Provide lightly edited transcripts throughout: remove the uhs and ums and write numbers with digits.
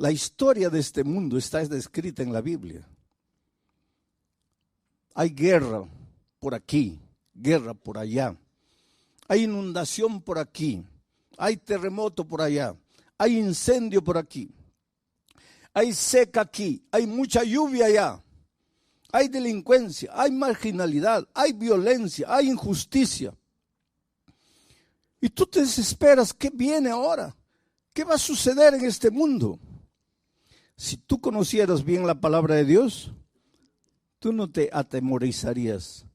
La historia de este mundo está descrita en la Biblia. Hay guerra por aquí, guerra por allá. Hay inundación por aquí, hay terremoto por allá, hay incendio por aquí, hay seca aquí, hay mucha lluvia allá, hay delincuencia, hay marginalidad, hay violencia, hay injusticia. Y tú te desesperas, ¿qué viene ahora? ¿Qué va a suceder en este mundo? Si tú conocieras bien la palabra de Dios, tú no te atemorizarías,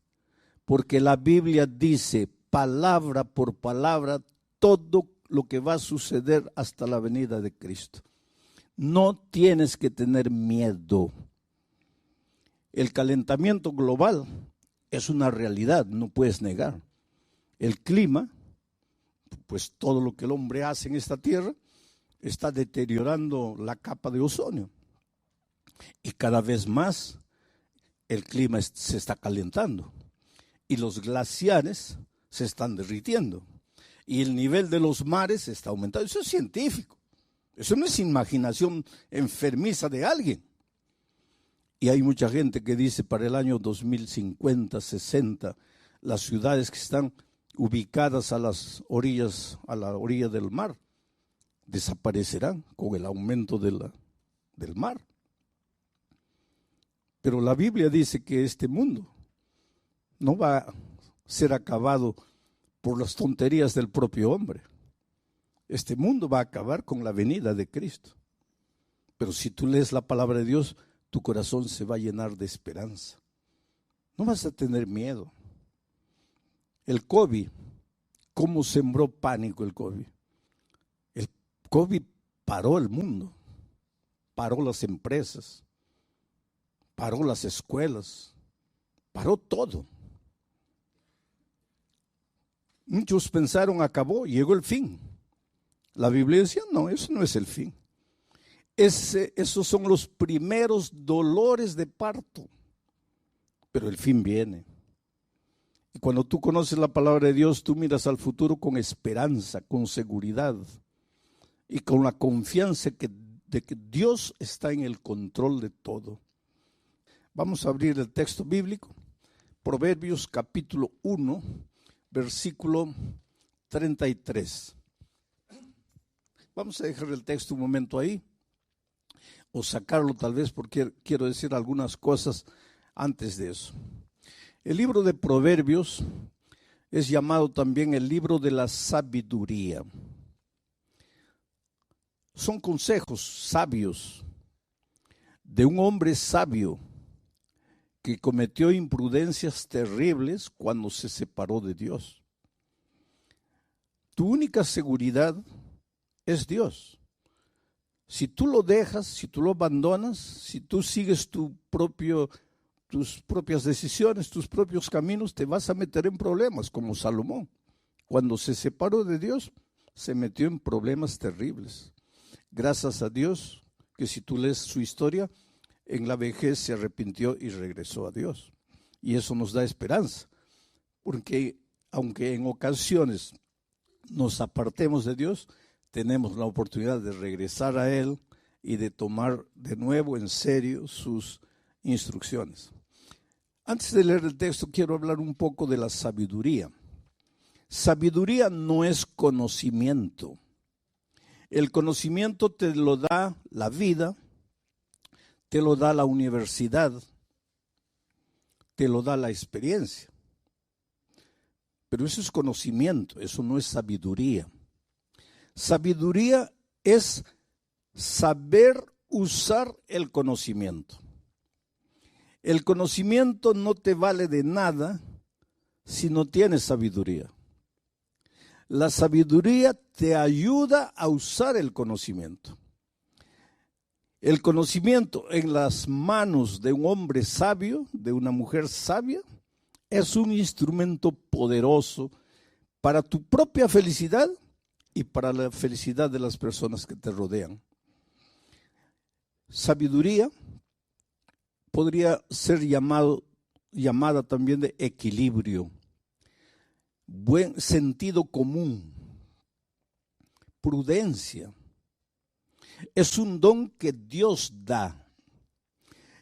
porque la Biblia dice palabra por palabra todo lo que va a suceder hasta la venida de Cristo. No tienes que tener miedo. El calentamiento global es una realidad, no puedes negar. El clima, pues todo lo que el hombre hace en esta tierra, está deteriorando la capa de ozono. Y cada vez más el clima se está calentando. Y los glaciares se están derritiendo. Y el nivel de los mares está aumentando. Eso es científico. Eso no es imaginación enfermiza de alguien. Y hay mucha gente que dice para el año 2050, 60, las ciudades que están ubicadas a las orillas, a la orilla del mar, desaparecerán con el aumento del mar. Pero la Biblia dice que este mundo no va a ser acabado por las tonterías del propio hombre. Este mundo va a acabar con la venida de Cristo. Pero si tú lees la palabra de Dios, tu corazón se va a llenar de esperanza. No vas a tener miedo. El COVID, ¿cómo sembró pánico el COVID? El COVID paró el mundo, paró las empresas, paró las escuelas, paró todo. Muchos pensaron acabó, llegó el fin. La Biblia decía, no, eso no es el fin. Esos son los primeros dolores de parto, pero el fin viene. Y cuando tú conoces la palabra de Dios, tú miras al futuro con esperanza, con seguridad y con la confianza de que Dios está en el control de todo. Vamos a abrir el texto bíblico, Proverbios capítulo 1, versículo 33. Vamos a dejar el texto un momento ahí, o sacarlo tal vez porque quiero decir algunas cosas antes de eso. El libro de Proverbios es llamado también el libro de la sabiduría. Son consejos sabios de un hombre sabio que cometió imprudencias terribles cuando se separó de Dios. Tu única seguridad es Dios. Si tú lo dejas, si tú lo abandonas, si tú sigues tus propias decisiones, tus propios caminos, te vas a meter en problemas, como Salomón. Cuando se separó de Dios, se metió en problemas terribles. Gracias a Dios, que si tú lees su historia, en la vejez se arrepintió y regresó a Dios. Y eso nos da esperanza, porque aunque en ocasiones nos apartemos de Dios, tenemos la oportunidad de regresar a Él y de tomar de nuevo en serio sus instrucciones. Antes de leer el texto, quiero hablar un poco de la sabiduría. Sabiduría no es conocimiento. El conocimiento te lo da la vida, te lo da la universidad, te lo da la experiencia. Pero eso es conocimiento, eso no es sabiduría. Sabiduría es saber usar el conocimiento. El conocimiento no te vale de nada si no tienes sabiduría. La sabiduría te ayuda a usar el conocimiento. El conocimiento en las manos de un hombre sabio, de una mujer sabia, es un instrumento poderoso para tu propia felicidad y para la felicidad de las personas que te rodean. Sabiduría podría ser llamada también de equilibrio, buen sentido común, prudencia. Es un don que Dios da.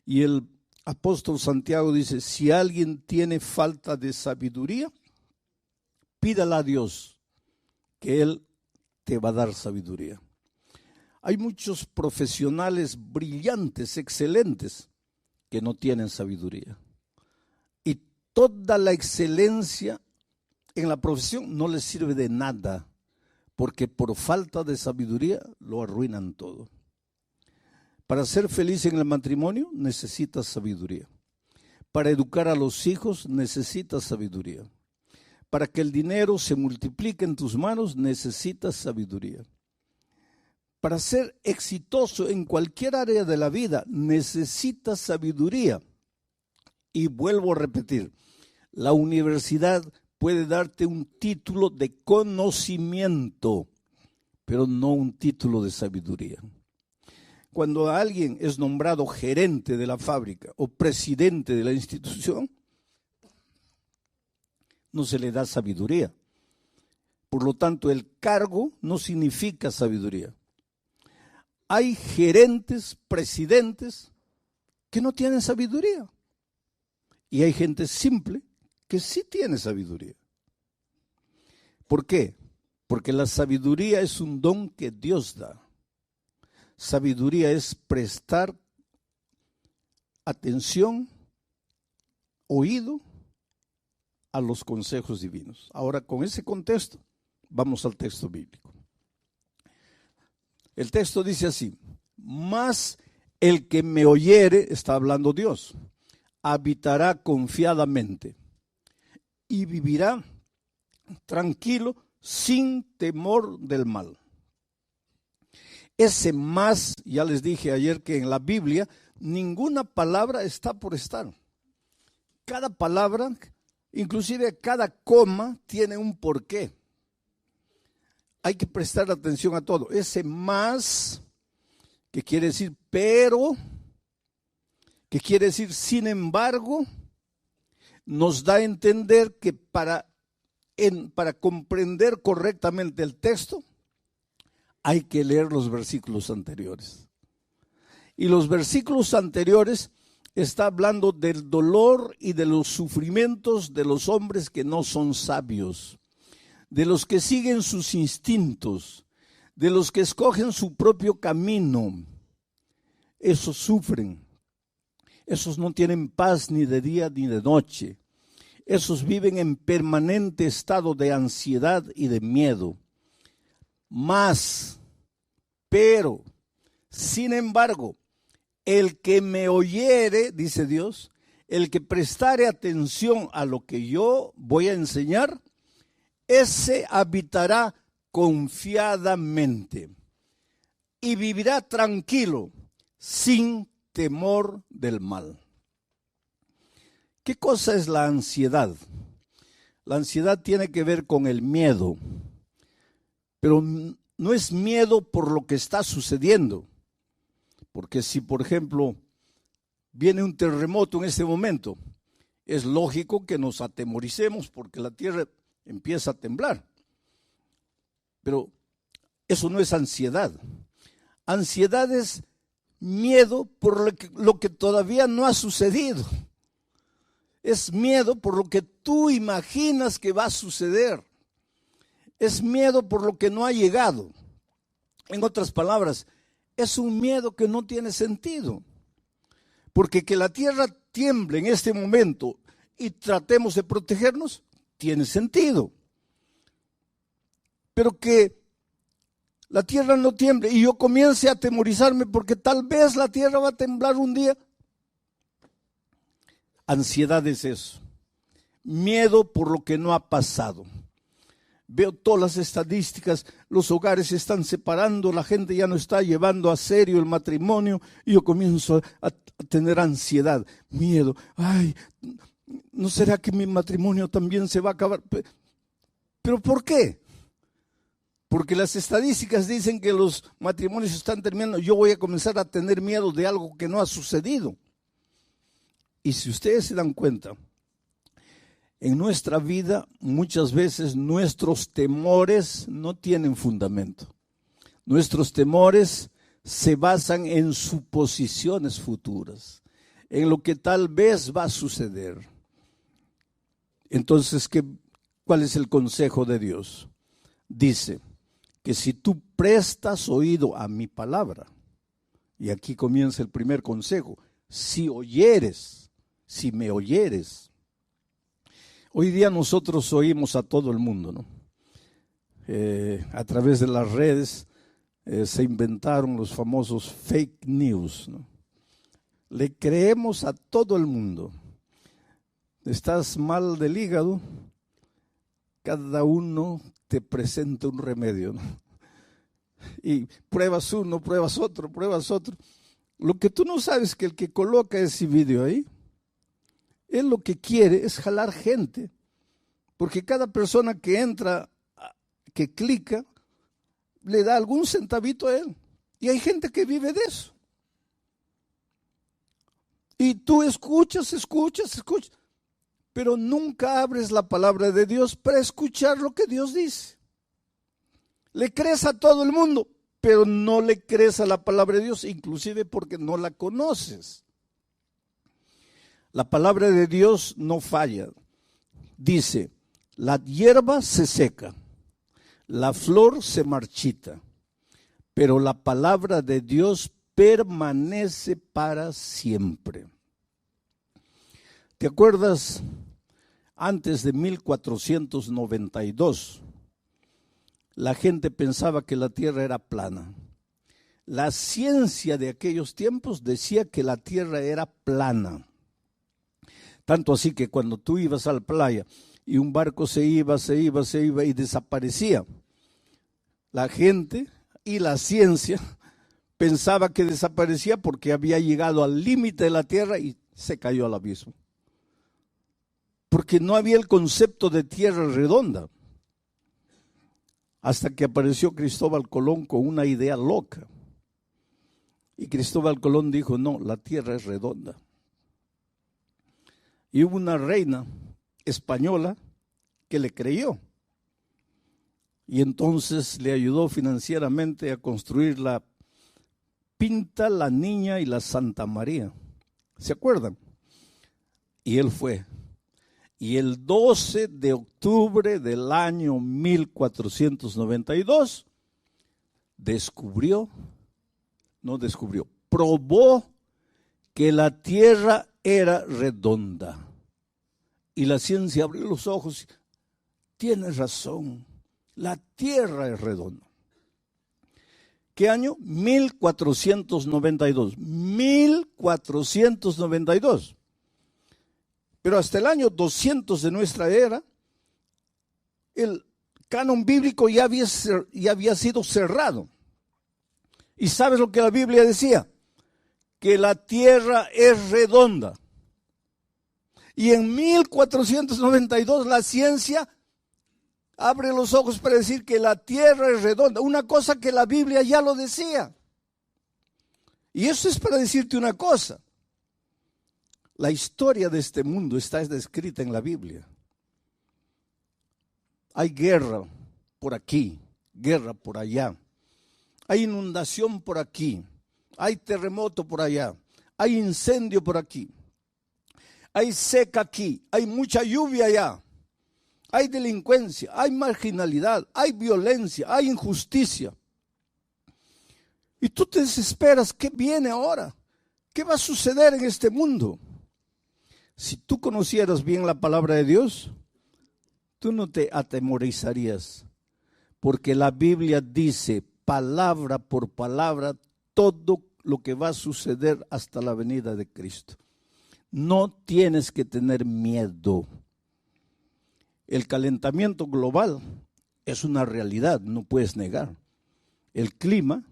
Y el apóstol Santiago dice, si alguien tiene falta de sabiduría, pídala a Dios, que Él te va a dar sabiduría. Hay muchos profesionales brillantes, excelentes, que no tienen sabiduría. Y toda la excelencia en la profesión no les sirve de nada, porque por falta de sabiduría lo arruinan todo. Para ser feliz en el matrimonio necesitas sabiduría. Para educar a los hijos necesitas sabiduría. Para que el dinero se multiplique en tus manos necesitas sabiduría. Para ser exitoso en cualquier área de la vida necesitas sabiduría. Y vuelvo a repetir, la universidad puede darte un título de conocimiento, pero no un título de sabiduría. Cuando alguien es nombrado gerente de la fábrica o presidente de la institución, no se le da sabiduría. Por lo tanto, el cargo no significa sabiduría. Hay gerentes, presidentes que no tienen sabiduría. Y hay gente simple que sí tiene sabiduría. ¿Por qué? Porque la sabiduría es un don que Dios da. Sabiduría es prestar atención, oído a los consejos divinos. Ahora, con ese contexto, vamos al texto bíblico. El texto dice así, mas el que me oyere, está hablando Dios, habitará confiadamente y vivirá tranquilo sin temor del mal. Ese más, ya les dije ayer que en la Biblia ninguna palabra está por estar. Cada palabra, inclusive cada coma, tiene un porqué. Hay que prestar atención a todo. Ese más, que quiere decir pero, que quiere decir sin embargo, nos da a entender que para comprender correctamente el texto, hay que leer los versículos anteriores. Y los versículos anteriores está hablando del dolor y de los sufrimientos de los hombres que no son sabios, de los que siguen sus instintos, de los que escogen su propio camino. Esos sufren. Esos no tienen paz ni de día ni de noche. Esos viven en permanente estado de ansiedad y de miedo. Mas, pero, sin embargo, el que me oyere, dice Dios, el que prestare atención a lo que yo voy a enseñar, ese habitará confiadamente y vivirá tranquilo, sin temor del mal. ¿Qué cosa es la ansiedad? La ansiedad tiene que ver con el miedo, pero no es miedo por lo que está sucediendo. Porque si, por ejemplo, viene un terremoto en este momento, es lógico que nos atemoricemos porque la tierra empieza a temblar. Pero eso no es ansiedad. Ansiedad es miedo por lo que todavía no ha sucedido. Es miedo por lo que tú imaginas que va a suceder. Es miedo por lo que no ha llegado. En otras palabras, es un miedo que no tiene sentido. Porque que la tierra tiemble en este momento y tratemos de protegernos, tiene sentido. Pero que la tierra no tiemble y yo comience a atemorizarme porque tal vez la tierra va a temblar un día. Ansiedad es eso. Miedo por lo que no ha pasado. Veo todas las estadísticas, los hogares se están separando, la gente ya no está llevando a serio el matrimonio y yo comienzo a tener ansiedad, miedo. Ay, ¿no será que mi matrimonio también se va a acabar? ¿Pero por qué? Porque las estadísticas dicen que los matrimonios están terminando. Yo voy a comenzar a tener miedo de algo que no ha sucedido. Y si ustedes se dan cuenta, en nuestra vida muchas veces nuestros temores no tienen fundamento. Nuestros temores se basan en suposiciones futuras, en lo que tal vez va a suceder. Entonces, ¿cuál es el consejo de Dios? Dice que si tú prestas oído a mi palabra, y aquí comienza el primer consejo, si me oyeres. Hoy día nosotros oímos a todo el mundo, ¿no? A través de las redes se inventaron los famosos fake news, ¿no? Le creemos a todo el mundo. Estás mal del hígado, cada uno te presenta un remedio, ¿no? Y pruebas uno, pruebas otro. Lo que tú no sabes es que el que coloca ese video ahí, él lo que quiere es jalar gente, porque cada persona que entra, que clica, le da algún centavito a él. Y hay gente que vive de eso. Y tú escuchas, pero nunca abres la palabra de Dios para escuchar lo que Dios dice. Le crees a todo el mundo, pero no le crees a la palabra de Dios, inclusive porque no la conoces. La palabra de Dios no falla. Dice, la hierba se seca, la flor se marchita, pero la palabra de Dios permanece para siempre. ¿Te acuerdas? Antes de 1492, la gente pensaba que la tierra era plana. La ciencia de aquellos tiempos decía que la tierra era plana. Tanto así que cuando tú ibas a la playa y un barco se iba y desaparecía, la gente y la ciencia pensaba que desaparecía porque había llegado al límite de la tierra y se cayó al abismo. Porque no había el concepto de tierra redonda. Hasta que apareció Cristóbal Colón con una idea loca. Y Cristóbal Colón dijo, no, la tierra es redonda. Y hubo una reina española que le creyó. Y entonces le ayudó financieramente a construir la Pinta, la Niña y la Santa María. ¿Se acuerdan? Y él fue. Y el 12 de octubre del año 1492, probó que la tierra era redonda. Y la ciencia abrió los ojos. Tienes razón, la tierra es redonda. ¿Qué año? 1492. 1492. Pero hasta el año 200 de nuestra era, el canon bíblico ya había sido cerrado. ¿Y sabes lo que la Biblia decía? Que la tierra es redonda. Y en 1492 la ciencia abre los ojos para decir que la tierra es redonda. Una cosa que la Biblia ya lo decía. Y eso es para decirte una cosa. La historia de este mundo está descrita en la Biblia. Hay guerra por aquí, guerra por allá. Hay inundación por aquí, hay terremoto por allá, hay incendio por aquí, hay seca aquí, hay mucha lluvia allá, hay delincuencia, hay marginalidad, hay violencia, hay injusticia. Y tú te desesperas, ¿qué viene ahora? ¿Qué va a suceder en este mundo? Si tú conocieras bien la palabra de Dios, tú no te atemorizarías, porque la Biblia dice palabra por palabra todo lo que va a suceder hasta la venida de Cristo. No tienes que tener miedo. El calentamiento global es una realidad, no puedes negar. El clima,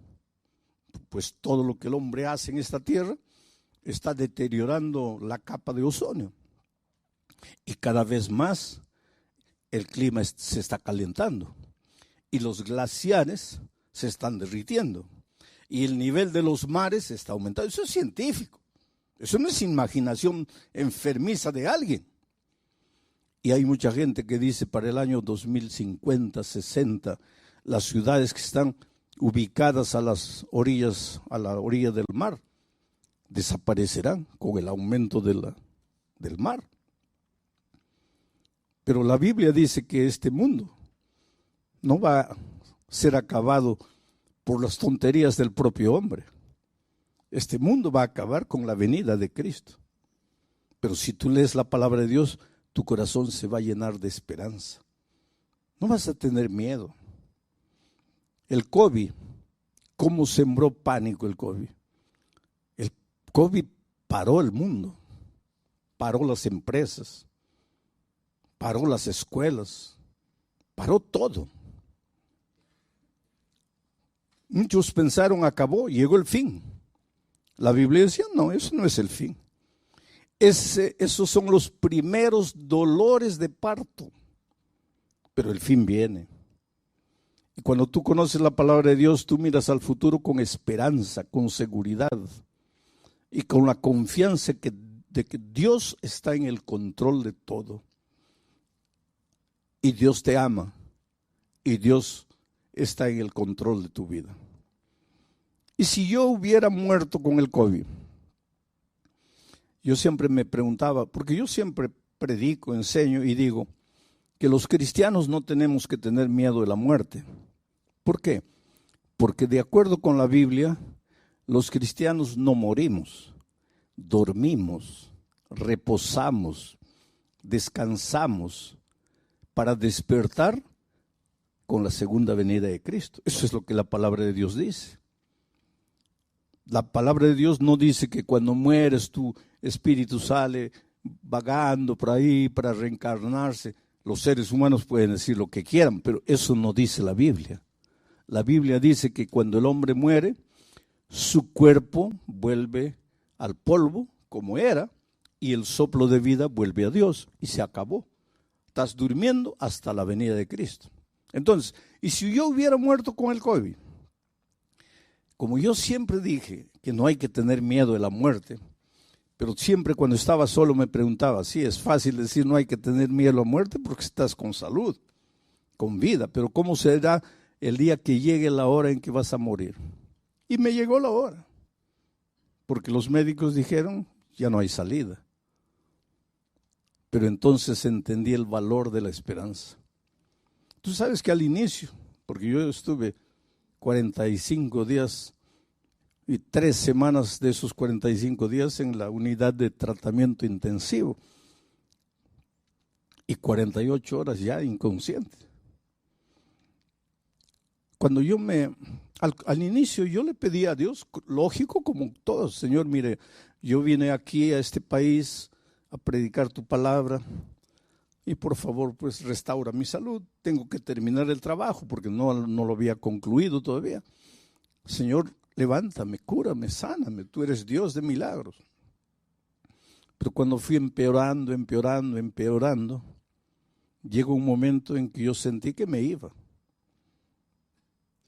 pues todo lo que el hombre hace en esta tierra, está deteriorando la capa de ozono. Y cada vez más el clima se está calentando. Y los glaciares se están derritiendo. Y el nivel de los mares está aumentando. Eso es científico. Eso no es imaginación enfermiza de alguien. Y hay mucha gente que dice para el año 2050, 60, las ciudades que están ubicadas a las orillas, a la orilla del mar, desaparecerán con el aumento del mar. Pero la Biblia dice que este mundo no va a ser acabado por las tonterías del propio hombre. Este mundo va a acabar con la venida de Cristo. Pero si tú lees la palabra de Dios, tu corazón se va a llenar de esperanza. No vas a tener miedo. El COVID, ¿cómo sembró pánico el COVID? El COVID paró el mundo, paró las empresas, paró las escuelas, paró todo. Muchos pensaron, acabó, llegó el fin. La Biblia decía, no, eso no es el fin. Esos son los primeros dolores de parto, pero el fin viene. Y cuando tú conoces la palabra de Dios, tú miras al futuro con esperanza, con seguridad y con la confianza de que Dios está en el control de todo. Y Dios te ama y Dios está en el control de tu vida. Y si yo hubiera muerto con el COVID, yo siempre me preguntaba, porque yo siempre predico, enseño y digo que los cristianos no tenemos que tener miedo de la muerte. ¿Por qué? Porque de acuerdo con la Biblia, los cristianos no morimos, dormimos, reposamos, descansamos para despertar con la segunda venida de Cristo. Eso es lo que la palabra de Dios dice. La palabra de Dios no dice que cuando mueres tu espíritu sale vagando por ahí para reencarnarse. Los seres humanos pueden decir lo que quieran, pero eso no dice la Biblia. La Biblia dice que cuando el hombre muere, su cuerpo vuelve al polvo como era y el soplo de vida vuelve a Dios y se acabó. Estás durmiendo hasta la venida de Cristo. Entonces, ¿y si yo hubiera muerto con el COVID? Como yo siempre dije que no hay que tener miedo de la muerte, pero siempre cuando estaba solo me preguntaba, sí, es fácil decir no hay que tener miedo a la muerte porque estás con salud, con vida, pero ¿cómo será el día que llegue la hora en que vas a morir? Y me llegó la hora, porque los médicos dijeron, ya no hay salida. Pero entonces entendí el valor de la esperanza. Tú sabes que al inicio, porque yo estuve 45 días y 3 semanas de esos 45 días en la unidad de tratamiento intensivo y 48 horas ya inconsciente. Cuando yo al inicio yo le pedí a Dios, lógico como todos, Señor, mire, yo vine aquí a este país a predicar tu palabra y por favor pues restaura mi salud, tengo que terminar el trabajo porque no lo había concluido todavía. Señor, levántame, cúrame, sáname, tú eres Dios de milagros. Pero cuando fui empeorando, llegó un momento en que yo sentí que me iba.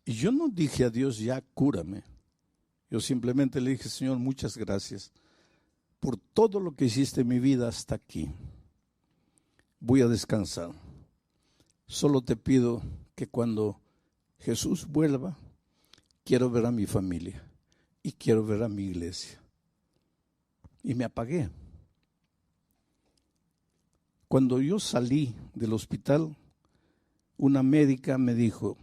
Y yo no dije a Dios, ya cúrame. Yo simplemente le dije, Señor, muchas gracias por todo lo que hiciste en mi vida hasta aquí. Voy a descansar. Solo te pido que cuando Jesús vuelva, quiero ver a mi familia y quiero ver a mi iglesia. Y me apagué. Cuando yo salí del hospital, una médica me dijo,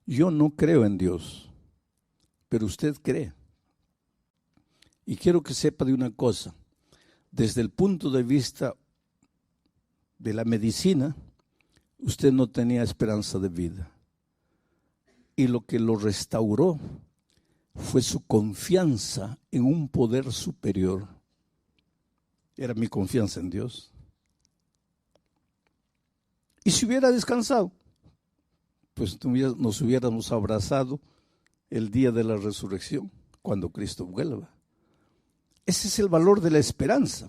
yo no creo en Dios, pero usted cree. Y quiero que sepa de una cosa, desde el punto de vista de la medicina, usted no tenía esperanza de vida. Y lo que lo restauró fue su confianza en un poder superior. Era mi confianza en Dios. Y si hubiera descansado, pues nos hubiéramos abrazado el día de la resurrección, cuando Cristo vuelva. Ese es el valor de la esperanza.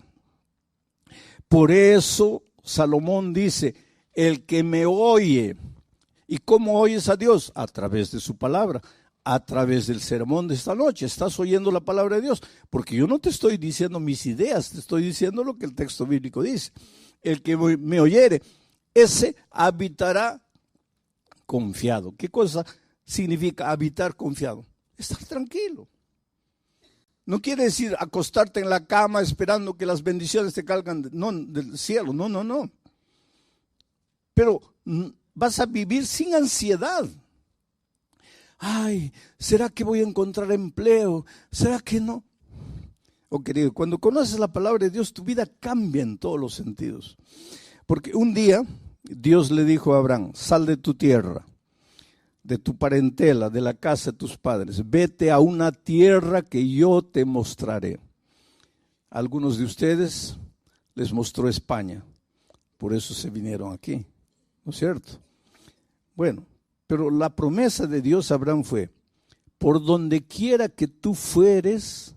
Por eso Salomón dice, el que me oye. ¿Y cómo oyes a Dios? A través de su palabra, a través del sermón de esta noche. Estás oyendo la palabra de Dios, porque yo no te estoy diciendo mis ideas, te estoy diciendo lo que el texto bíblico dice. El que me oyere, ese habitará confiado. ¿Qué cosa significa habitar confiado. Estar tranquilo. No quiere decir acostarte en la cama esperando que las bendiciones te caigan del cielo. No, no, no. Pero vas a vivir sin ansiedad. Ay, ¿será que voy a encontrar empleo? ¿Será que no? Oh, querido, cuando conoces la palabra de Dios, tu vida cambia en todos los sentidos. Porque un día Dios le dijo a Abraham: sal de tu tierra, de tu parentela, de la casa de tus padres, vete a una tierra que yo te mostraré. A algunos de ustedes les mostró España, por eso se vinieron aquí, ¿no es cierto? Bueno, pero la promesa de Dios a Abraham fue: por donde quiera que tú fueres,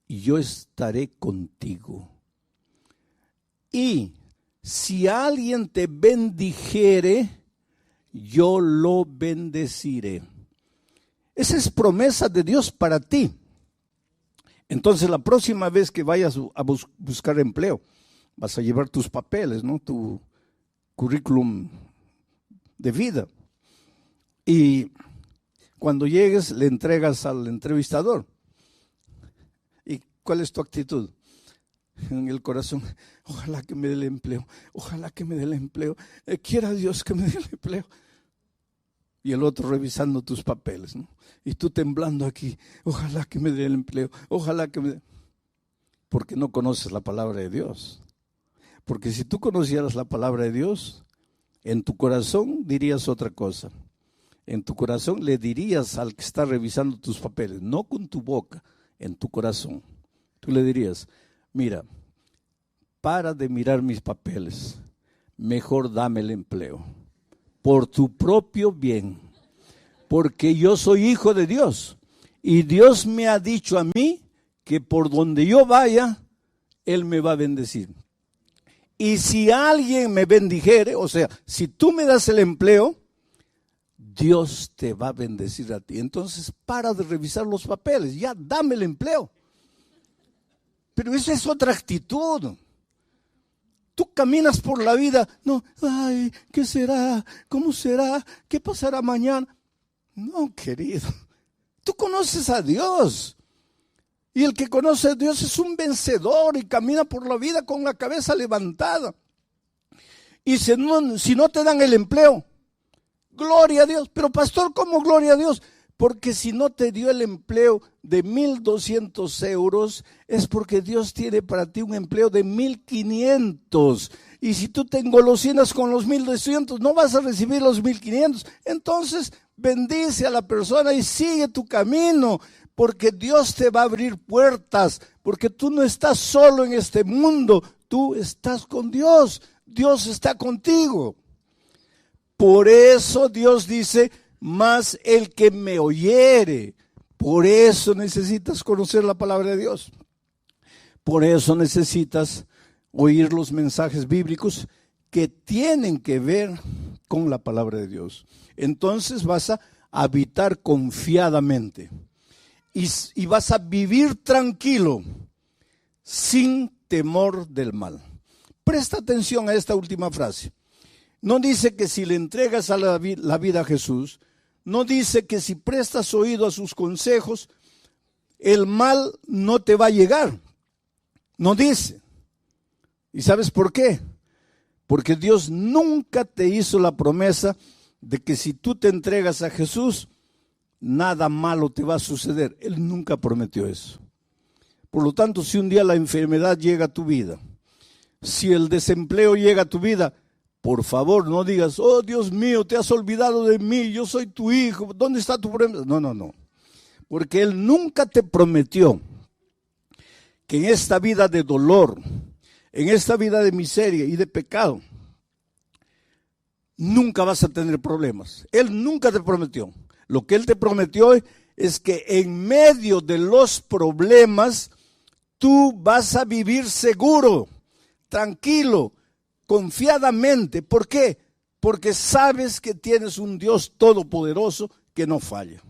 yo estaré contigo. Y si alguien te bendijere, yo lo bendeciré. Esa es promesa de Dios para ti. Entonces, la próxima vez que vayas a buscar empleo, vas a llevar tus papeles, ¿no? Tu currículum de vida. Y cuando llegues, le entregas al entrevistador. ¿Y cuál es tu actitud? En el corazón: ojalá que me dé el empleo, ojalá que me dé el empleo, quiera Dios que me dé el empleo. Y el otro revisando tus papeles, ¿no? Y tú temblando aquí: ojalá que me dé el empleo, ojalá que me dé. Porque no conoces la palabra de Dios. Porque si tú conocieras la palabra de Dios, en tu corazón dirías otra cosa. En tu corazón le dirías al que está revisando tus papeles, no con tu boca, en tu corazón. Tú le dirías: mira, para de mirar mis papeles, mejor dame el empleo, por tu propio bien, porque yo soy hijo de Dios, y Dios me ha dicho a mí que por donde yo vaya, Él me va a bendecir. Y si alguien me bendijere, o sea, si tú me das el empleo, Dios te va a bendecir a ti. Entonces, para de revisar los papeles, ya dame el empleo. Pero esa es otra actitud. Tú caminas por la vida, no, ay, ¿qué será? ¿Cómo será? ¿Qué pasará mañana? No, querido, tú conoces a Dios. Y el que conoce a Dios es un vencedor y camina por la vida con la cabeza levantada. Y si no te dan el empleo, gloria a Dios. Pero pastor, ¿cómo gloria a Dios? Porque si no te dio el empleo de 1,200 euros, es porque Dios tiene para ti un empleo de 1,500. Y si tú te engolosinas con los 1,200, no vas a recibir los 1,500. Entonces, bendice a la persona y sigue tu camino, porque Dios te va a abrir puertas, porque tú no estás solo en este mundo, tú estás con Dios. Dios está contigo. Por eso Dios dice: mas el que me oyere. Por eso necesitas conocer la palabra de Dios. Por eso necesitas oír los mensajes bíblicos que tienen que ver con la palabra de Dios. Entonces vas a habitar confiadamente y vas a vivir tranquilo, sin temor del mal. Presta atención a esta última frase. No dice que si le entregas a la vida a Jesús, no dice que si prestas oído a sus consejos, el mal no te va a llegar. No dice. ¿Y sabes por qué? Porque Dios nunca te hizo la promesa de que si tú te entregas a Jesús, nada malo te va a suceder. Él nunca prometió eso. Por lo tanto, si un día la enfermedad llega a tu vida, si el desempleo llega a tu vida, por favor, no digas: oh Dios mío, te has olvidado de mí, yo soy tu hijo, ¿dónde está tu promesa? No, no, no. Porque Él nunca te prometió que en esta vida de dolor, en esta vida de miseria y de pecado, nunca vas a tener problemas. Él nunca te prometió. Lo que Él te prometió es que en medio de los problemas, tú vas a vivir seguro, tranquilo, confiadamente. ¿Por qué? Porque sabes que tienes un Dios todopoderoso que no falla.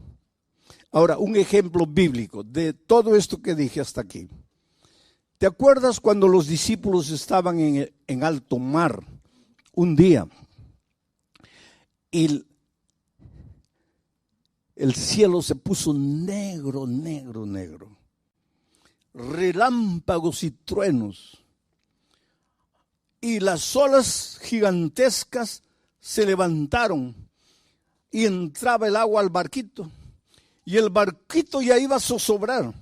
Ahora, un ejemplo bíblico de todo esto que dije hasta aquí. ¿Te acuerdas cuando los discípulos estaban en alto mar un día? Y el cielo se puso negro, negro, negro. Relámpagos y truenos. Y las olas gigantescas se levantaron y entraba el agua al barquito. Y el barquito ya iba a zozobrar.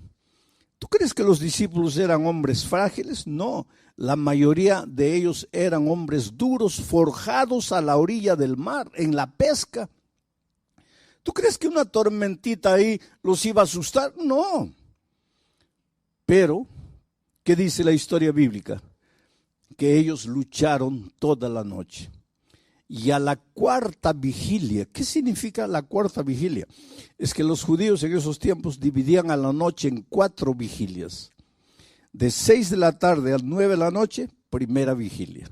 ¿Tú crees que los discípulos eran hombres frágiles? No, la mayoría de ellos eran hombres duros, forjados a la orilla del mar, en la pesca. ¿Tú crees que una tormentita ahí los iba a asustar? No. Pero, ¿qué dice la historia bíblica? Que ellos lucharon toda la noche. Y a la cuarta vigilia, ¿qué significa la cuarta vigilia? Es que los judíos en esos tiempos dividían a la noche en 4 vigilias. De 6 de la tarde a 9 de la noche, primera vigilia.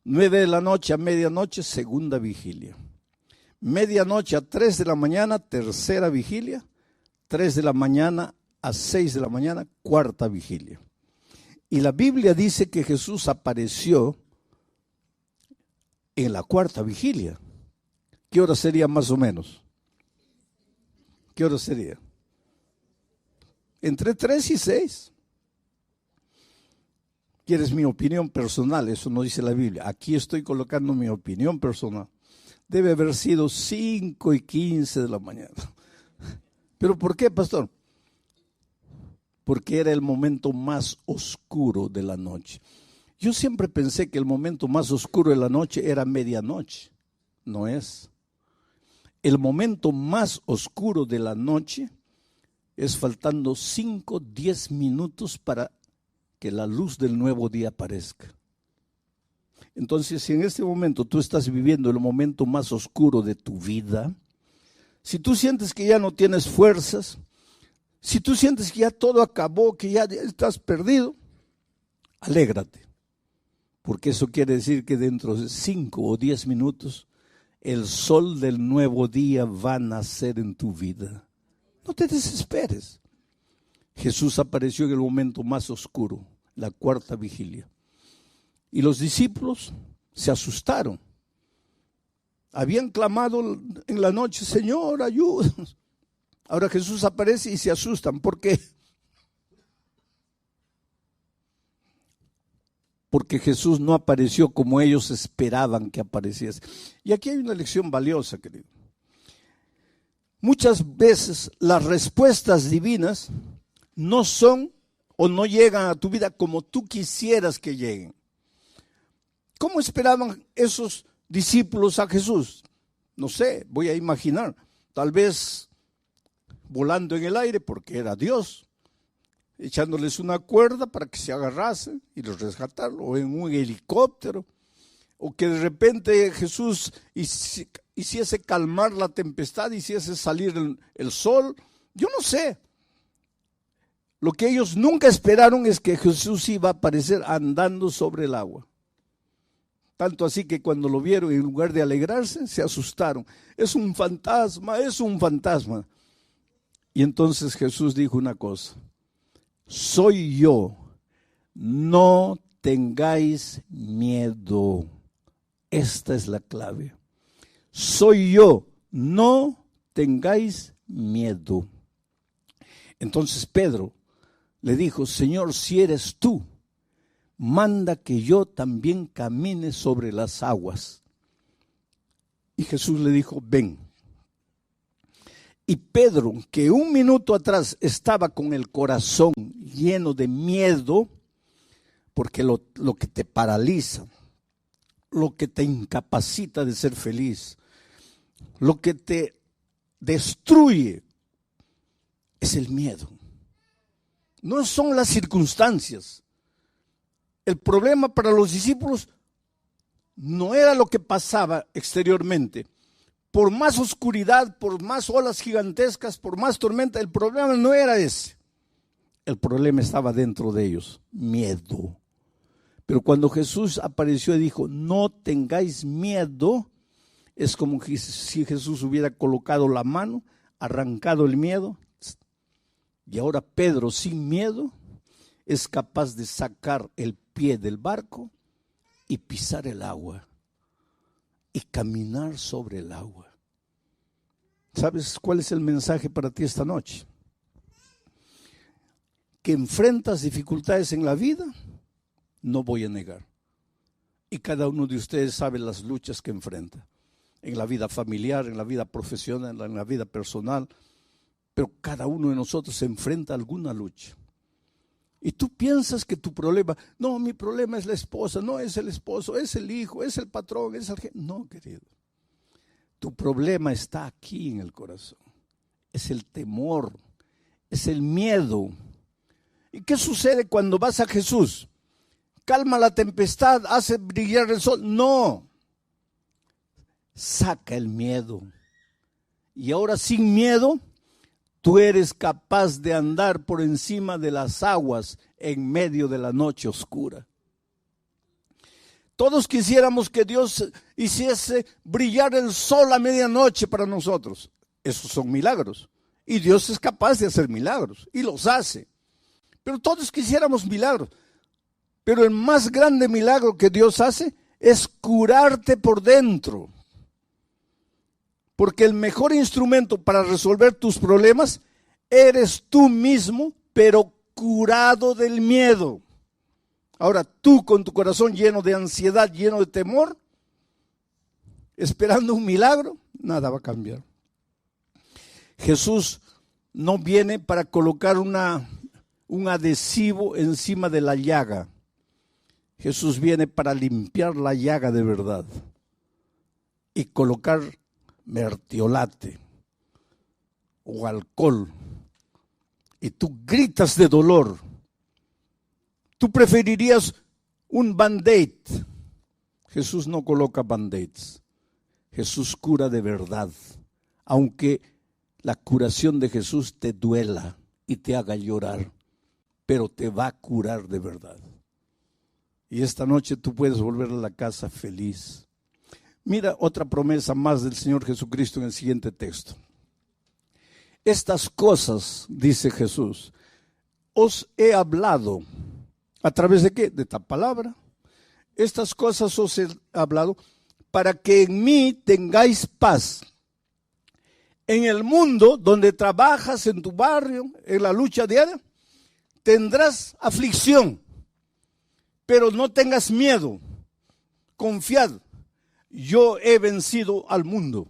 9 de la noche a medianoche, segunda vigilia. Medianoche a 3 de la mañana, tercera vigilia. 3 de la mañana a 6 de la mañana, cuarta vigilia. Y la Biblia dice que Jesús apareció en la cuarta vigilia. ¿Qué hora sería más o menos? ¿Qué hora sería? Entre 3 y 6. ¿Quieres mi opinión personal? Eso no dice la Biblia. Aquí estoy colocando mi opinión personal. Debe haber sido 5 y 15 de la mañana. ¿Pero por qué, pastor? Porque era el momento más oscuro de la noche. Yo siempre pensé que el momento más oscuro de la noche era medianoche. No es. El momento más oscuro de la noche es faltando 5, 10 minutos para que la luz del nuevo día aparezca. Entonces, si en este momento tú estás viviendo el momento más oscuro de tu vida, si tú sientes que ya no tienes fuerzas, si tú sientes que ya todo acabó, que ya estás perdido, alégrate. Porque eso quiere decir que dentro de 5 o 10 minutos el sol del nuevo día va a nacer en tu vida. No te desesperes. Jesús apareció en el momento más oscuro, la cuarta vigilia. Y los discípulos se asustaron. Habían clamado en la noche, Señor, ayúdanos. Ahora Jesús aparece y se asustan. ¿Por qué? Porque Jesús no apareció como ellos esperaban que apareciese. Y aquí hay una lección valiosa, querido. Muchas veces las respuestas divinas no son o no llegan a tu vida como tú quisieras que lleguen. ¿Cómo esperaban esos discípulos a Jesús? No sé, voy a imaginar. Tal vez volando en el aire porque era Dios, echándoles una cuerda para que se agarrasen y los rescataron, o en un helicóptero, o que de repente Jesús hiciese calmar la tempestad, hiciese salir el sol. Yo no sé. Lo que ellos nunca esperaron es que Jesús iba a aparecer andando sobre el agua. Tanto así que cuando lo vieron, en lugar de alegrarse, se asustaron. Es un fantasma, es un fantasma. Y entonces Jesús dijo una cosa: soy yo, no tengáis miedo. Esta es la clave. Soy yo, no tengáis miedo. Entonces Pedro le dijo: Señor, si eres tú, manda que yo también camine sobre las aguas. Y Jesús le dijo: ven. Y Pedro, que un minuto atrás estaba con el corazón lleno de miedo, porque lo que te paraliza, lo que te incapacita de ser feliz, lo que te destruye, es el miedo. No son las circunstancias. El problema para los discípulos no era lo que pasaba exteriormente. Por más oscuridad, por más olas gigantescas, por más tormenta, el problema no era ese. El problema estaba dentro de ellos, miedo. Pero cuando Jesús apareció y dijo: no tengáis miedo, es como si Jesús hubiera colocado la mano, arrancado el miedo. Y ahora Pedro, sin miedo, es capaz de sacar el pie del barco y pisar el agua y caminar sobre el agua. ¿Sabes cuál es el mensaje para ti esta noche? Que enfrentas dificultades en la vida, no voy a negar. Y cada uno de ustedes sabe las luchas que enfrenta. En la vida familiar, en la vida profesional, en la vida personal. Pero cada uno de nosotros se enfrenta a alguna lucha. Y tú piensas que tu problema, no, mi problema es la esposa, no es el esposo, es el hijo, es el patrón, es el jefe. No, querido. Tu problema está aquí en el corazón. Es el temor, es el miedo. ¿Y qué sucede cuando vas a Jesús? Calma la tempestad, hace brillar el sol. No. Saca el miedo. Y ahora sin miedo, tú eres capaz de andar por encima de las aguas en medio de la noche oscura. Todos quisiéramos que Dios hiciese brillar el sol a medianoche para nosotros. Esos son milagros. Y Dios es capaz de hacer milagros. Y los hace. Pero todos quisiéramos milagros. Pero el más grande milagro que Dios hace es curarte por dentro. Porque el mejor instrumento para resolver tus problemas eres tú mismo, pero curado del miedo. Ahora, tú con tu corazón lleno de ansiedad, lleno de temor, esperando un milagro, nada va a cambiar. Jesús no viene para colocar un adhesivo encima de la llaga. Jesús viene para limpiar la llaga de verdad y colocar mertiolate o alcohol. Y tú gritas de dolor. Tú preferirías un band-aid. Jesús no coloca band-aids. Jesús cura de verdad. Aunque la curación de Jesús te duela y te haga llorar, pero te va a curar de verdad. Y esta noche tú puedes volver a la casa feliz. Mira otra promesa más del Señor Jesucristo en el siguiente texto. Estas cosas, dice Jesús, os he hablado. ¿A través de qué? De esta palabra. Estas cosas os he hablado para que en mí tengáis paz. En el mundo donde trabajas, en tu barrio, en la lucha diaria, tendrás aflicción. Pero no tengas miedo. Confiad. Yo he vencido al mundo.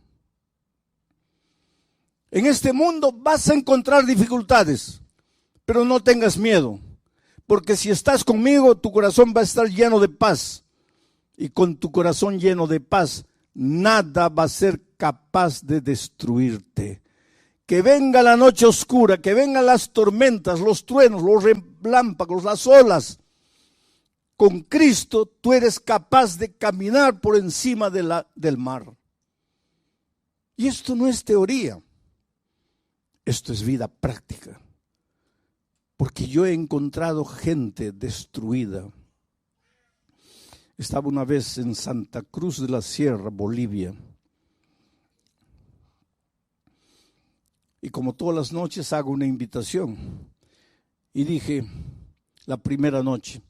En este mundo vas a encontrar dificultades, pero no tengas miedo, porque si estás conmigo, tu corazón va a estar lleno de paz. Y con tu corazón lleno de paz, nada va a ser capaz de destruirte. Que venga la noche oscura, que vengan las tormentas, los truenos, los relámpagos, las olas. Con Cristo tú eres capaz de caminar por encima del mar. Y esto no es teoría. Esto es vida práctica, porque yo he encontrado gente destruida. Estaba una vez en Santa Cruz de la Sierra, Bolivia, y como todas las noches hago una invitación, y dije la primera noche,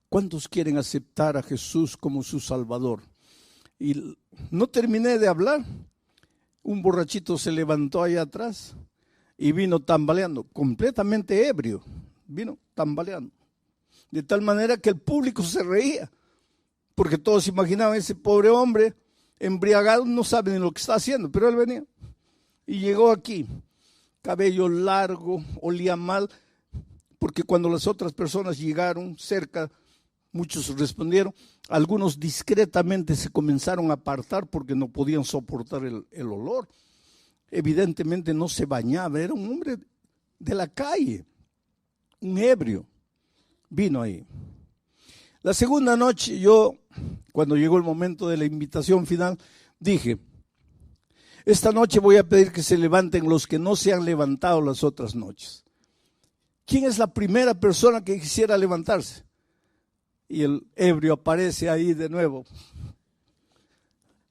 ¿cuántos quieren aceptar a Jesús como su Salvador? Y no terminé de hablar, un borrachito se levantó allá atrás, y vino tambaleando, completamente ebrio, vino tambaleando. De tal manera que el público se reía, porque todos imaginaban ese pobre hombre embriagado, no sabe ni lo que está haciendo, pero él venía. Y llegó aquí, cabello largo, olía mal, porque cuando las otras personas llegaron cerca, muchos respondieron, algunos discretamente se comenzaron a apartar porque no podían soportar el olor. Evidentemente no se bañaba, era un hombre de la calle, un ebrio, vino ahí. La segunda noche yo, cuando llegó el momento de la invitación final, dije, esta noche voy a pedir que se levanten los que no se han levantado las otras noches. ¿Quién es la primera persona que quisiera levantarse? Y el ebrio aparece ahí de nuevo.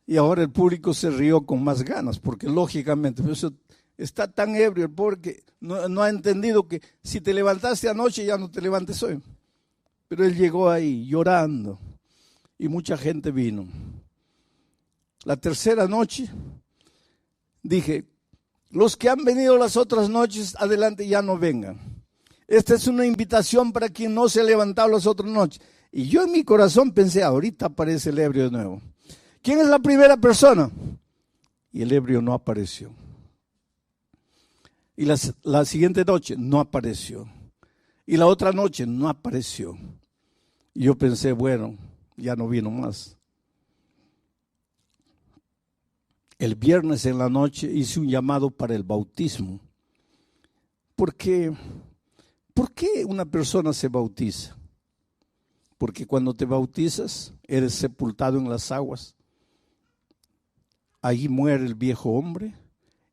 Y ahora el público se rió con más ganas, porque lógicamente está tan ebrio el pobre que no ha entendido que si te levantaste anoche ya no te levantes hoy. Pero él llegó ahí llorando y mucha gente vino. La tercera noche dije, Los que han venido las otras noches, adelante, ya no vengan. Esta es una invitación para quien no se ha levantado las otras noches. Y yo en mi corazón pensé, ahorita aparece el ebrio de nuevo. ¿Quién es la primera persona? Y el ebrio no apareció. Y la siguiente noche no apareció. Y la otra noche no apareció. Y yo pensé, bueno, ya no vino más. El viernes en la noche hice un llamado para el bautismo. ¿Por qué una persona se bautiza? Porque cuando te bautizas, eres sepultado en las aguas. Ahí muere el viejo hombre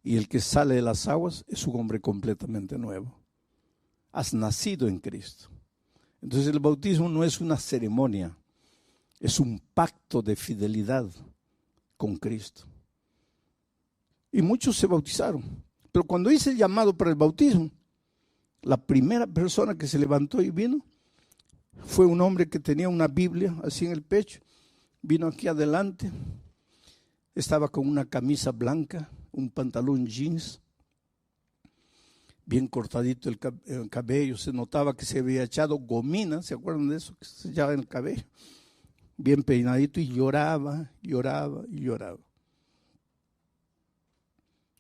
y el que sale de las aguas es un hombre completamente nuevo. Has nacido en Cristo. Entonces el bautismo no es una ceremonia, es un pacto de fidelidad con Cristo. Y muchos se bautizaron. Pero cuando hice el llamado para el bautismo, la primera persona que se levantó y vino fue un hombre que tenía una Biblia así en el pecho. Vino aquí adelante, estaba con una camisa blanca, un pantalón jeans, bien cortadito el cabello, se notaba que se había echado gomina, ¿se acuerdan de eso? Que se echaba en el cabello, bien peinadito, y lloraba, lloraba y lloraba.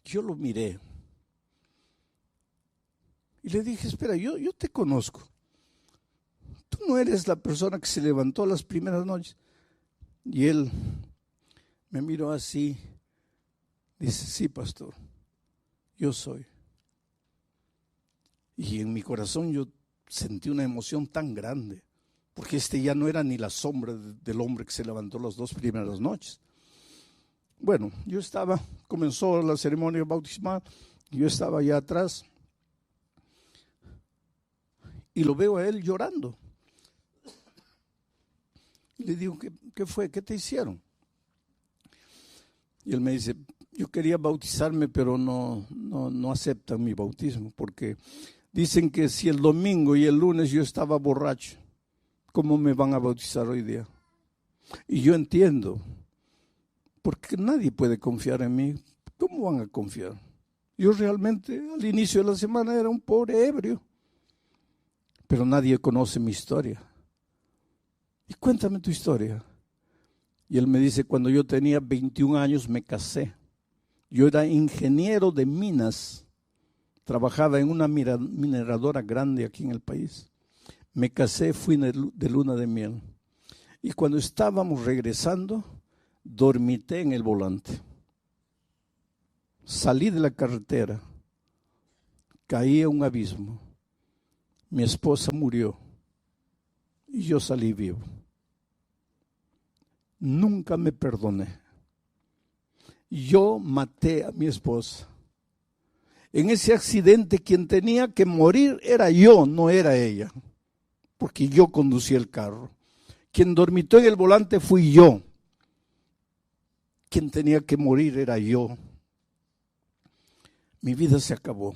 Yo lo miré y le dije, espera, yo te conozco. Tú no eres la persona que se levantó las primeras noches. Y él me miró así, dice, sí, pastor, yo soy. Y en mi corazón yo sentí una emoción tan grande, porque este ya no era ni la sombra del hombre que se levantó las 2 primeras noches. Bueno, comenzó la ceremonia bautismal, yo estaba allá atrás y lo veo a él llorando. Le digo, ¿qué fue? ¿Qué te hicieron? Y él me dice, yo quería bautizarme, pero no aceptan mi bautismo, porque dicen que si el domingo y el lunes yo estaba borracho, ¿cómo me van a bautizar hoy día? Y yo entiendo, porque nadie puede confiar en mí. ¿Cómo van a confiar? Yo realmente al inicio de la semana era un pobre ebrio, pero nadie conoce mi historia. Y cuéntame tu historia. Y él me dice, cuando yo tenía 21 años me casé. Yo era ingeniero de minas, trabajaba en una mineradora grande aquí en el país. Me casé, fui de luna de miel. Y cuando estábamos regresando, dormité en el volante. Salí de la carretera, caí a un abismo. Mi esposa murió y yo salí vivo. Nunca me perdoné. Yo maté a mi esposa. En ese accidente quien tenía que morir era yo, no era ella, porque yo conducía el carro. Quien dormitó en el volante fui yo. Quien tenía que morir era yo. Mi vida se acabó.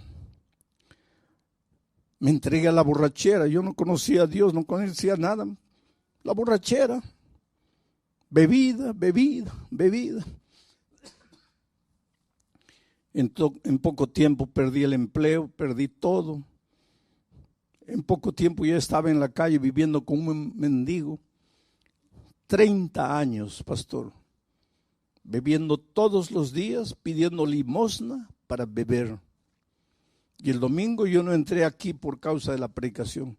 Me entregué a la borrachera. Yo no conocía a Dios, no conocía nada. La borrachera. Bebida. En poco tiempo perdí el empleo, perdí todo. En poco tiempo ya estaba en la calle viviendo como un mendigo. 30 años, pastor, bebiendo todos los días, pidiendo limosna para beber. Y el domingo yo no entré aquí por causa de la predicación.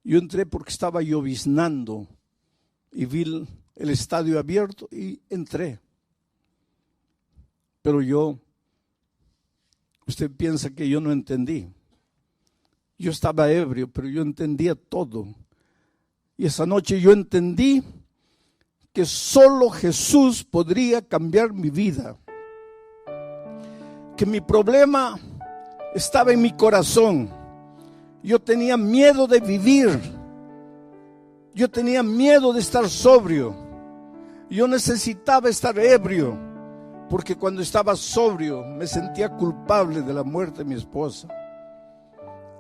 Yo entré porque estaba lloviznando y vi el estadio abierto y entré. Pero usted piensa que yo no entendí. Yo estaba ebrio, pero yo entendía todo. Y esa noche yo entendí que solo Jesús podría cambiar mi vida. Que mi problema estaba en mi corazón. Yo tenía miedo de vivir. Yo tenía miedo de estar sobrio. Yo necesitaba estar ebrio, porque cuando estaba sobrio me sentía culpable de la muerte de mi esposa.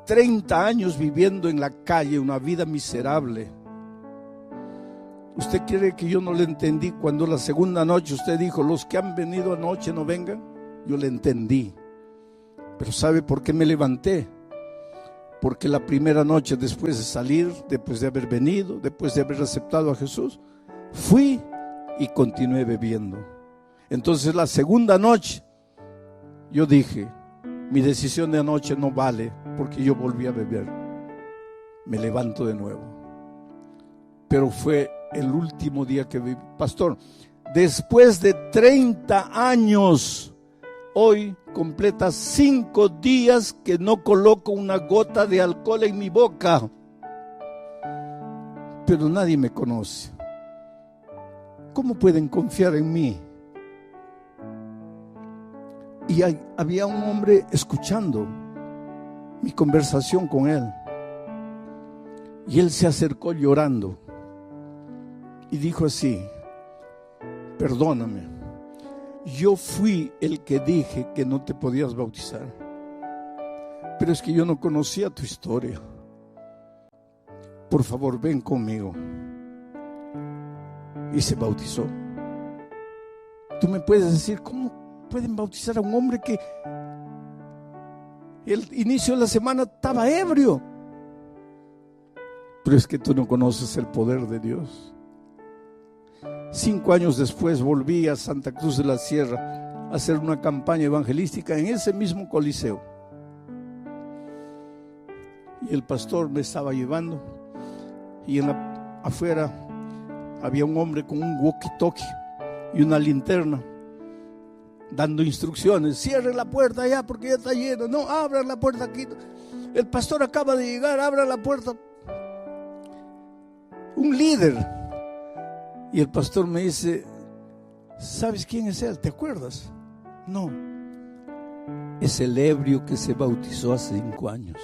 30 años viviendo en la calle, una vida miserable. ¿Usted quiere que yo no le entendí cuando la segunda noche usted dijo, los que han venido anoche no vengan? Yo le entendí. Pero ¿sabe por qué me levanté? Porque la primera noche después de salir, después de haber venido, después de haber aceptado a Jesús, fui y continué bebiendo. Entonces la segunda noche yo dije, mi decisión de anoche no vale porque yo volví a beber. Me levanto de nuevo. Pero fue el último día que viví. Pastor, después de 30 años, hoy completa 5 días que no coloco una gota de alcohol en mi boca. Pero nadie me conoce. ¿Cómo pueden confiar en mí? Y había un hombre escuchando mi conversación con él. Y él se acercó llorando y dijo así: perdóname, yo fui el que dije que no te podías bautizar, pero es que yo no conocía tu historia. Por favor, ven conmigo. Y se bautizó. Tú me puedes decir, ¿cómo pueden bautizar a un hombre que el inicio de la semana estaba ebrio? Pero es que tú no conoces el poder de Dios. 5 años después volví a Santa Cruz de la Sierra a hacer una campaña evangelística en ese mismo coliseo. Y el pastor me estaba llevando y afuera había un hombre con un walkie-talkie y una linterna dando instrucciones. Cierren la puerta allá porque ya está lleno. No, abran la puerta aquí. El pastor acaba de llegar, abran la puerta. Un líder. Y el pastor me dice, ¿sabes quién es él? ¿Te acuerdas? No. Es el ebrio que se bautizó hace 5 años.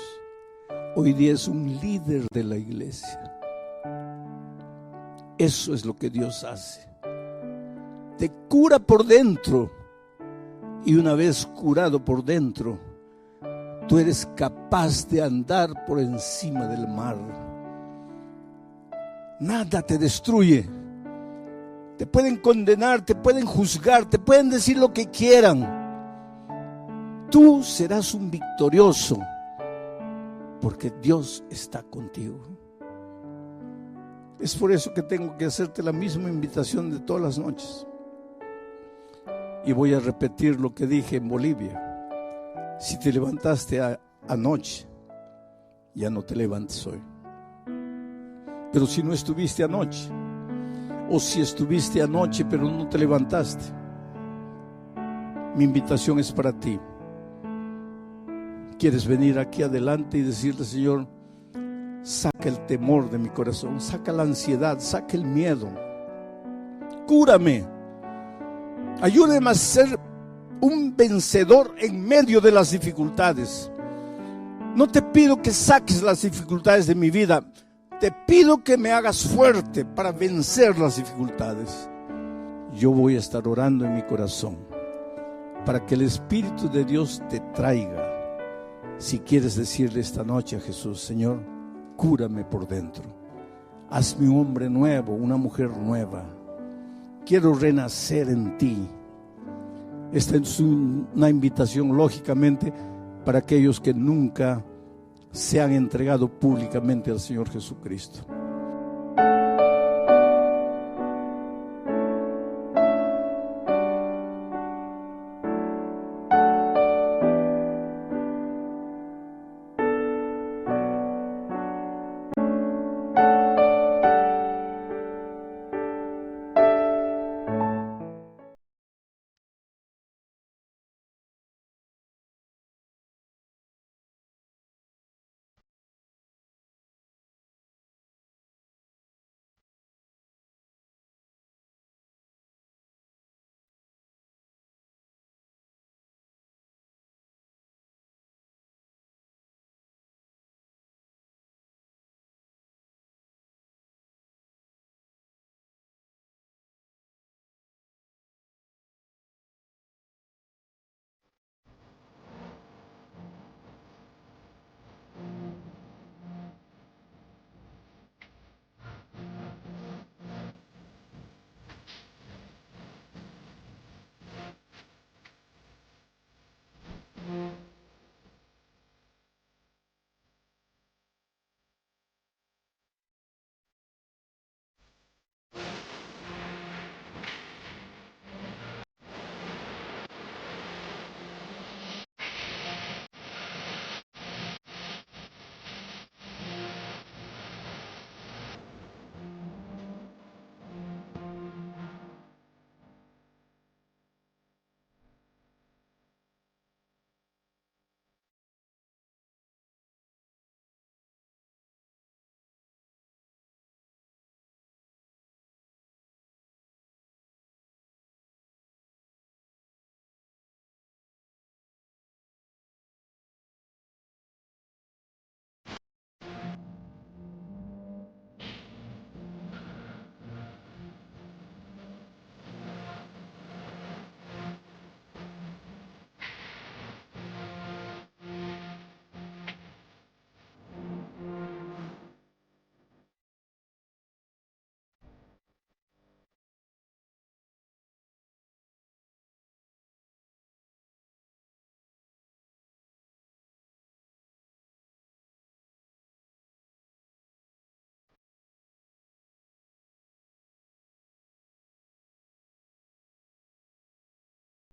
Hoy día es un líder de la iglesia. Eso es lo que Dios hace. Te cura por dentro. Y una vez curado por dentro, tú eres capaz de andar por encima del mar. Nada te destruye. Te pueden condenar, te pueden juzgar, te pueden decir lo que quieran. Tú serás un victorioso porque Dios está contigo. Es por eso que tengo que hacerte la misma invitación de todas las noches. Y voy a repetir lo que dije en Bolivia. Si te levantaste anoche, ya no te levantes hoy. Pero si no estuviste anoche, o si estuviste anoche pero no te levantaste, mi invitación es para ti. ¿Quieres venir aquí adelante y decirle, Señor, saca el temor de mi corazón, saca la ansiedad, saca el miedo, cúrame, ayúdame a ser un vencedor en medio de las dificultades? No te pido que saques las dificultades de mi vida, te pido que me hagas fuerte para vencer las dificultades. Yo voy a estar orando en mi corazón para que el Espíritu de Dios te traiga. Si quieres decirle esta noche a Jesús, Señor, cúrame por dentro, hazme un hombre nuevo, una mujer nueva. Quiero renacer en ti. Esta es una invitación, lógicamente, para aquellos que nunca se han entregado públicamente al Señor Jesucristo.